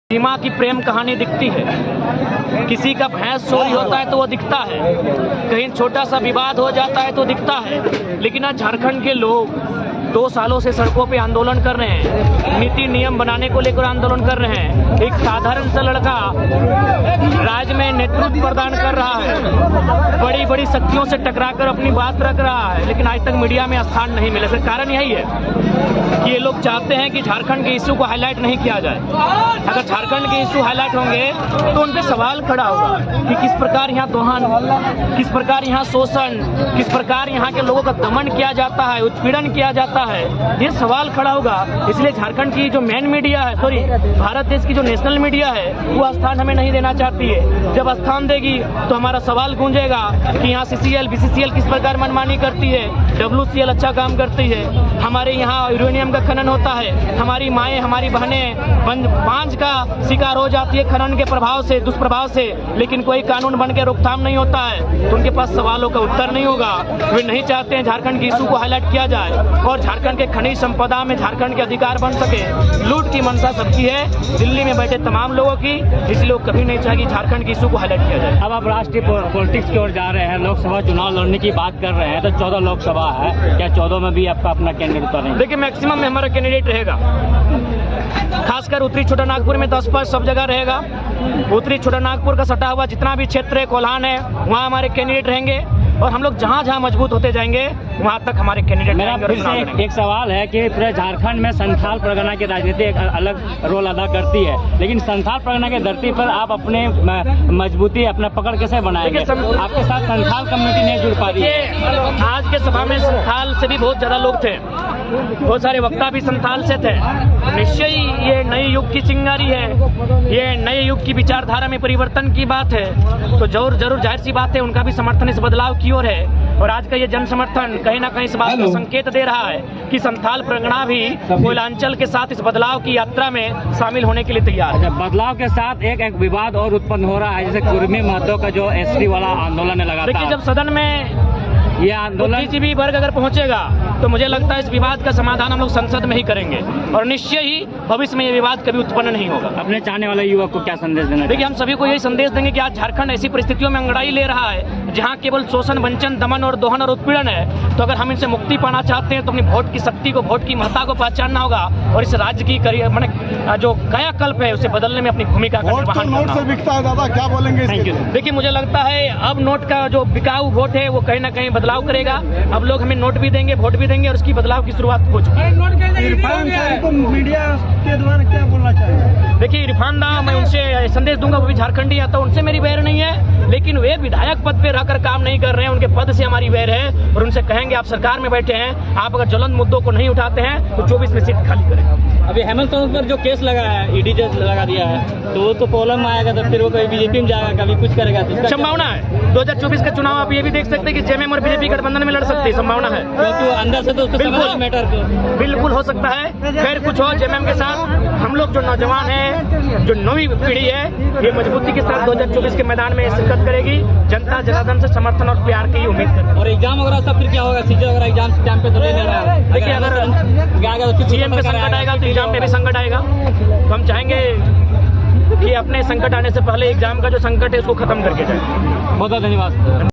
सीमा की प्रेम कहानी दिखती है। किसी का भैंस चोरी होता है तो वो दिखता है, कहीं छोटा सा विवाद हो जाता है तो दिखता है। लेकिन आज झारखंड के लोग 2 सालों से सड़कों पे आंदोलन कर रहे हैं, नीति नियम बनाने को लेकर आंदोलन कर रहे हैं। एक साधारण सा लड़का राज्य में नेतृत्व प्रदान कर रहा है, बड़ी बड़ी शक्तियों से टकराकर अपनी बात रख रहा है, लेकिन आज तक मीडिया में स्थान नहीं मिला। इसका कारण यही है कि ये लोग चाहते हैं कि झारखंड के इश्यू को हाईलाइट नहीं किया जाए। अगर झारखंड के इश्यू हाईलाइट होंगे तो उन पे सवाल खड़ा होगा कि किस प्रकार यहाँ दोहन, किस प्रकार यहाँ शोषण, किस प्रकार यहाँ के लोगों का दमन किया जाता है, उत्पीड़न किया जाता है। ये सवाल खड़ा होगा। इसलिए झारखंड की जो मेन मीडिया है, सॉरी भारत देश की जो नेशनल मीडिया है, वो स्थान हमें नहीं देना चाहती है। जब स्थान देगी तो हमारा सवाल गूंजेगा कि यहाँ CCL, BCCL किस प्रकार मनमानी करती है, WCL अच्छा काम करती है, हमारे यहाँ यूरेनियम का खनन होता है, हमारी माएँ हमारी बहनें बांझ का शिकार हो जाती है खनन के प्रभाव से, दुष्प्रभाव से, लेकिन कोई कानून बन के रोकथाम नहीं होता है। तो उनके पास सवालों का उत्तर नहीं होगा। वे नहीं चाहते हैं झारखंड की इशू को हाईलाइट किया जाए और झारखंड के खनिज संपदा में झारखंड के अधिकार बन सके। लूट की मंशा सबकी है, दिल्ली में बैठे तमाम लोगों की, इसलिए लोग कभी नहीं चाहे कि झारखंड की इशू को हाईलाइट किया जाए। अब आप राष्ट्रीय पॉलिटिक्स की ओर जा रहे हैं, लोकसभा चुनाव लड़ने की बात कर रहे हैं, तो 14 लोकसभा है, क्या 14 में भी आपका अपना कैंडिडेट उतारेंगे? देखिए, मैक्सिमम में हमारा कैंडिडेट रहेगा, खासकर उत्तरी छोटा नागपुर में 10% सब जगह रहेगा। उत्तरी छोटा नागपुर का सटा हुआ जितना भी क्षेत्र है, कोल्हान है, वहाँ हमारे कैंडिडेट रहेंगे और हम लोग जहाँ जहाँ मजबूत होते जाएंगे वहाँ तक हमारे कैंडिडेट। मेरा फिर से एक सवाल है कि पूरे झारखंड में संथाल परगना की राजनीति एक अलग रोल अदा करती है, लेकिन संथाल परगना की धरती पर आप अपने मजबूती, अपना पकड़ कैसे बनाएंगे? आपके साथ संथाल कम्युनिटी नहीं जुड़ पा रही है। आज के सभा में संथाल से भी बहुत ज्यादा लोग थे, बहुत सारे वक्ता भी संथाल से थे। निश्चय ही ये नए युग की चिंगारी है, ये नए युग की विचारधारा में परिवर्तन की बात है, तो जरूर जाहिर सी बात है उनका भी समर्थन इस बदलाव की ओर है। और आज का ये जन समर्थन कहीं ना कहीं इस बात का संकेत दे रहा है कि संथाल परगना भी कोयलांचल के साथ इस बदलाव की यात्रा में शामिल होने के लिए तैयार है। बदलाव के साथ एक विवाद और उत्पन्न हो रहा है, जैसे कुर्मी महतो का जो ST वाला आंदोलन है लगातार। देखिए, जब सदन में ये आंदोलन बुद्धिजीवी वर्ग अगर पहुंचेगा तो मुझे लगता है इस विवाद का समाधान हम लोग संसद में ही करेंगे और निश्चय ही भविष्य में ये विवाद कभी उत्पन्न नहीं होगा। अपने चाहने वाले युवक को क्या संदेश देना? देखिए, हम सभी को यही संदेश देंगे कि आज झारखंड ऐसी परिस्थितियों में अंगड़ाई ले रहा है जहां केवल शोषण, वंचन, दमन और दोहन और उत्पीड़न है। तो अगर हम इनसे मुक्ति पाना चाहते हैं तो अपनी वोट की शक्ति को, वोट की महत्ता को पहचानना होगा और इस राज्य की जो कायाकल्प है उसे बदलने में अपनी भूमिका का निर्वहन करना होगा। दादा क्या बोलेंगे? देखिए, मुझे लगता है अब नोट का जो बिकाऊ वोट है वो कहीं ना कहीं बदलाव करेगा। अब लोग हमें नोट भी देंगे, वोट भी देंगे और उसकी बदलाव की शुरुआत हो चुकी है। इरफान साहब को मीडिया के द्वारा क्या बोलना चाहिए? देखिए, इरफान दा, मैं उनसे संदेश दूंगा, वो भी झारखंडी है, तो उनसे मेरी वैर नहीं है, लेकिन वे विधायक पद पे रहकर काम नहीं कर रहे हैं, उनके पद से हमारी वैर है और उनसे कहेंगे आप सरकार में बैठे हैं, आप अगर ज्वलंत मुद्दों को नहीं उठाते हैं तो 24 में सीट खाली करें। अभी हेमंत सोरेन पर जो केस लगा है, ED लगा दिया है, तो वो तो प्रॉब्लम में आएगा, तो फिर वो कभी BJP में जाएगा, कभी कुछ करेगा, तो संभावना है 2024 का चुनाव आप ये भी देख सकते हैं कि JMM और BJP गठबंधन में लड़ सकती है, संभावना है, क्योंकि अंदर से तो बिल्कुल हो सकता है। खैर, कुछ हो JMM के साथ, हम लोग जो नौजवान हैं, जो नई पीढ़ी है, ये मजबूती के साथ 2024 के मैदान में शिरकत करेगी। जनता जनार्दन से समर्थन और प्यार की उम्मीद करती है। और एग्जाम वगैरह सब फिर क्या होगा? CJ वगैरह एग्जाम टाइम पे तो नहीं ले रहा है। देखिए, अगर CM पे संकट आएगा तो एग्जाम पे भी संकट आएगा, तो हम चाहेंगे कि अपने संकट आने से पहले एग्जाम का जो संकट है उसको खत्म करके जाए। बहुत बहुत धन्यवाद।